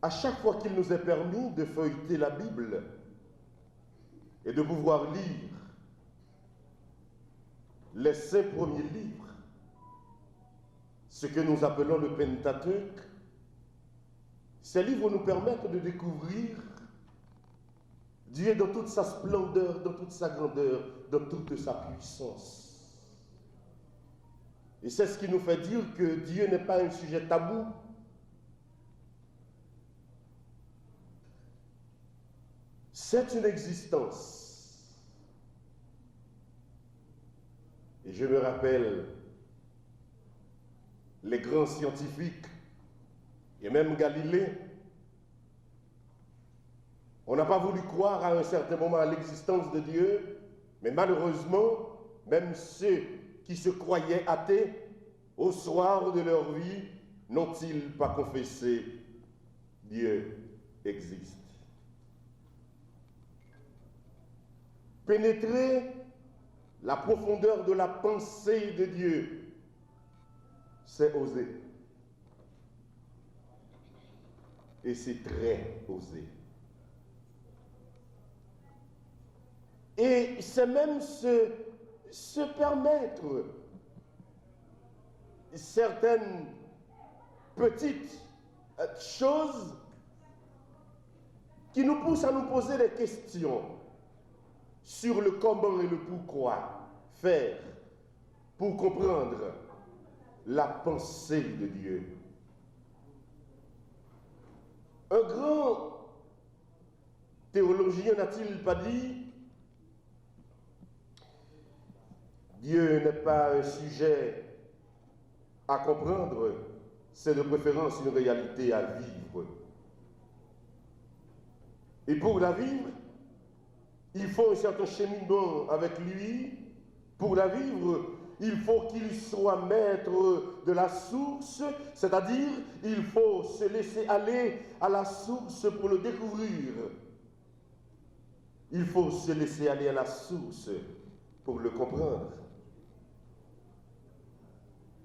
à chaque fois qu'il nous est permis de feuilleter la Bible et de pouvoir lire les 5 premiers livres, ce que nous appelons le Pentateuque, ces livres nous permettent de découvrir Dieu dans toute sa splendeur, dans toute sa grandeur, dans toute sa puissance. Et c'est ce qui nous fait dire que Dieu n'est pas un sujet tabou. C'est une existence. Et je me rappelle les grands scientifiques, et même Galilée, on n'a pas voulu croire à un certain moment à l'existence de Dieu, mais malheureusement, même ceux qui se croyaient athées, au soir de leur vie, n'ont-ils pas confessé Dieu existe. Pénétrer la profondeur de la pensée de Dieu, c'est oser. Et c'est très osé. Et c'est même se permettre certaines petites choses qui nous poussent à nous poser des questions sur le comment et le pourquoi faire pour comprendre la pensée de Dieu. Un grand théologien n'a-t-il pas dit: Dieu n'est pas un sujet à comprendre, c'est de préférence une réalité à vivre. Et pour la vivre, il faut un certain cheminement avec lui. Pour la vivre, il faut qu'il soit maître de la source, c'est-à-dire il faut se laisser aller à la source pour le découvrir. Il faut se laisser aller à la source pour le comprendre.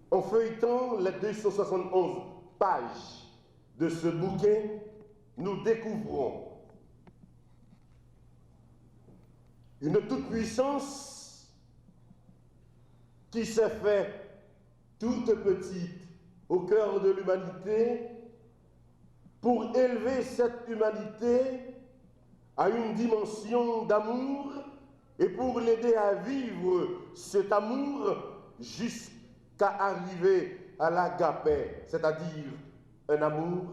En feuilletant les 271 pages de ce bouquin, nous découvrons une toute-puissance qui s'est faite toute petite au cœur de l'humanité pour élever cette humanité à une dimension d'amour et pour l'aider à vivre cet amour jusqu'à arriver à l'agapé, c'est-à-dire un amour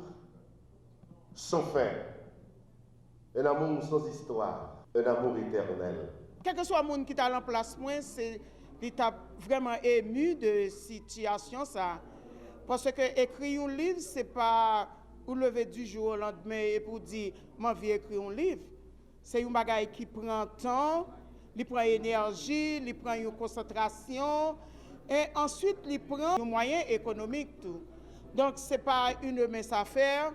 sans fin, un amour sans histoire, un amour éternel. Quel que soit le monde qui t'a en place, c'est il t'a vraiment ému de situation ça. Parce que écrire un livre, c'est pas pour lever du jour au lendemain et pour dire m'en vais écrire un livre. C'est une bagaille qui prend temps, il prend énergie, il prend une concentration et ensuite il prend un moyen économique tout. Donc c'est pas une mince affaire.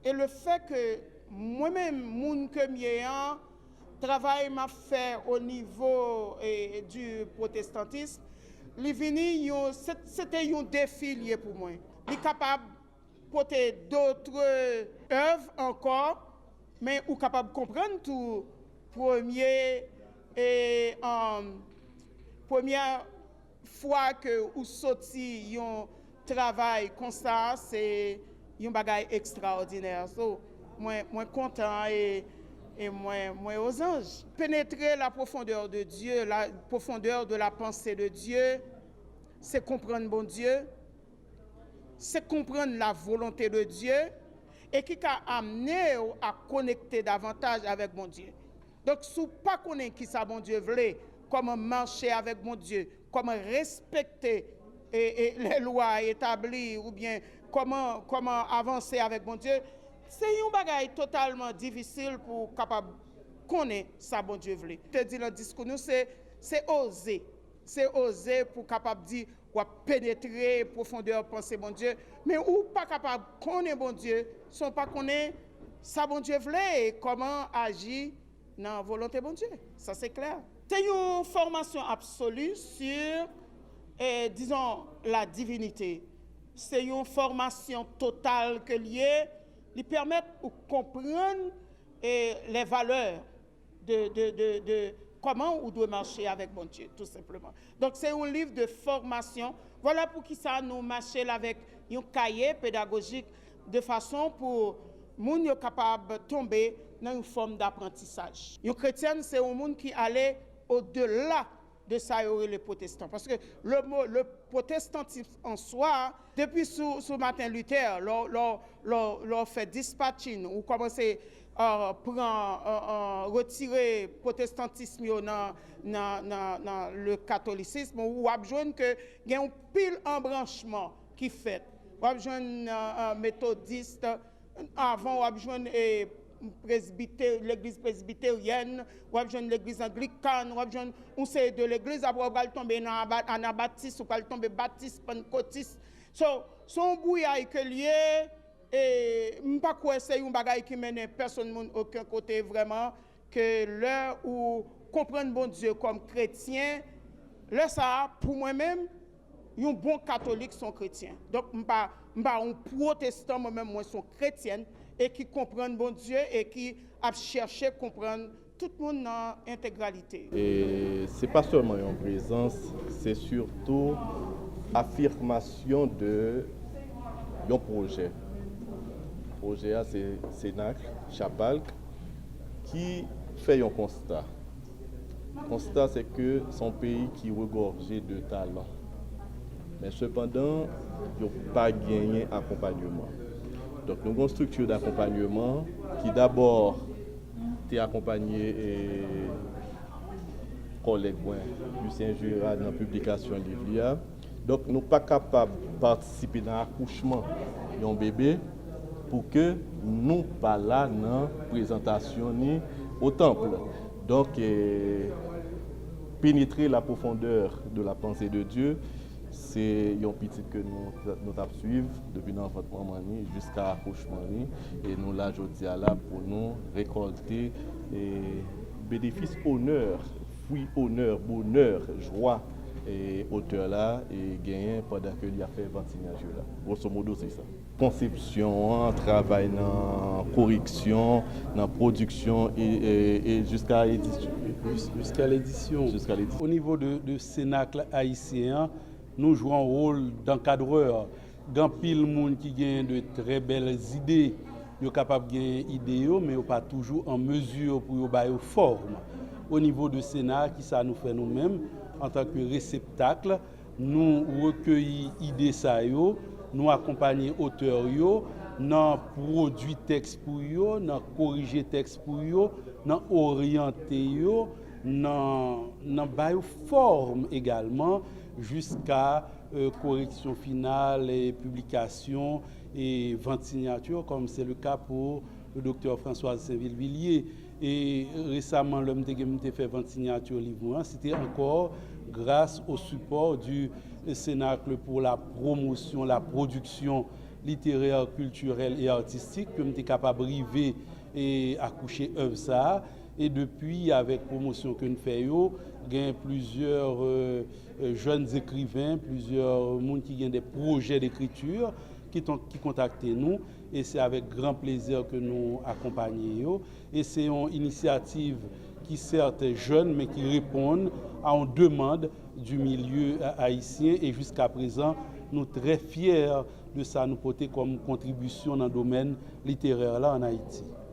Et le fait que moi-même, moun que m'ayant travail m'a fait au niveau du protestantisme, c'était un défi pour moi. Il est capable de porter d'autres œuvres encore, mais ou capable de comprendre tout première fois que vous sorti un travail comme ça, c'est un bagage extraordinaire. So, moi content et moi aux anges. Pénétrer la profondeur de Dieu, la profondeur de la pensée de Dieu, c'est comprendre bon Dieu, c'est comprendre la volonté de Dieu et qui a amené à connecter davantage avec bon Dieu. Donc, si vous ne connaissez pas qui ça bon Dieu voulait, comment marcher avec bon Dieu, comment respecter les lois établies ou bien comment avancer avec bon Dieu, c'est un bagage totalement difficile pour capable connaître ça bon Dieu voulait. Je te dis le discours nous c'est oser. C'est oser pour capable dire ou pénétrer profondeur penser bon Dieu, mais ou pas capable connaître bon Dieu, sont pas connaître ça bon Dieu voulait et comment agir dans la volonté bon Dieu. Ça c'est clair. C'est une formation absolue sur disons la divinité. C'est une formation totale que liée Ils permettent de comprendre les valeurs de comment on doit marcher avec bon Dieu, tout simplement. Donc, c'est un livre de formation. Voilà pour qui ça nous marcher avec un cahier pédagogique de façon pour les gens capables de tomber dans une forme d'apprentissage. Un chrétien, c'est un monde qui allait au-delà de ça, les protestants. Parce que le protestantisme en soi, depuis sous Martin Luther, l'on fait dispatching, ou commencer à retirer le protestantisme dans le catholicisme, ou à besoin que il y a un pile embranchement qui fait. Ou à besoin méthodiste, avant ou à besoin l'église presbytérienne, ou à besoin l'église anglicane, ou à besoin de l'église, après on va tomber dans anabaptiste, ou va tomber baptiste, pentecôtiste. Son bouillard que lié, et je ne sais pas quoi c'est un bagage qui mène personne aucun côté vraiment, que l'heure où comprendre bon Dieu comme chrétien, là ça, pour moi-même, un bon catholique sont chrétiens. Donc, je ne suis pas un protestant, moi-même, moi, je suis chrétienne, et qui comprennent bon Dieu et qui a cherché à comprendre tout le monde dans l'intégralité. Et ce n'est pas seulement une présence, c'est surtout affirmation de un projet. Le projet, c'est Cénacle, Chapalc, qui fait un constat. Le constat, c'est que c'est un pays qui est regorgé de talents. Mais cependant, il n'y a pas gagné accompagnement. Donc, nous avons une structure d'accompagnement qui d'abord est accompagnée collègue Lucien Gérard dans la publication livre. Donc, nous ne sommes pas capables de participer dans l'accouchement d'un bébé pour que nous ne pas là dans la présentation ni au temple. Donc, pénétrer la profondeur de la pensée de Dieu, c'est un petit que nous suivons depuis l'enfantement jusqu'à l'accouchement. Et nous, là, aujourd'hui, là pour nous récolter bénéfices, honneur, fruits, honneur, bonheur, joie et auteur là et gagner pendant qu'il a fait 21 jours là. Grosso modo, c'est ça. Conception, travail dans correction, dans production et jusqu'à l'édition. Jusqu'à l'édition. Au niveau de Cénacle haïtien, nous jouons un rôle d'encadreur. Il y a pile de monde qui a de très belles idées. Ils sont capables de gagner des idées, mais ils ne sont pas toujours en mesure pour les forme. Au niveau de Cénacle, qui ça nous fait nous-mêmes, en tant que réceptacle, nous recueillons des idées, nous accompagnons les auteurs, nous produisons texte pour eux, nous corrigeons texte pour eux, nous orientons, nous baillons forme également jusqu'à correction finale et publication et vente signature, comme c'est le cas pour le docteur François Saint-Villiers. Et récemment, l'homme de fait vente signature livre, c'était encore grâce au support du Cénacle pour la promotion, la production littéraire, culturelle et artistique, que nous sommes capables d'arriver et accoucher œuvre ça. Et depuis, avec promotion que nous faisons, il y a plusieurs jeunes écrivains, plusieurs gens qui ont des projets d'écriture qui contactent nous. Et c'est avec grand plaisir que nous accompagnons. Et c'est une initiative qui certes est jeune, mais qui répond à une demande du milieu haïtien. Et jusqu'à présent, nous sommes très fiers de ça, nous porter comme contribution dans le domaine littéraire là en Haïti.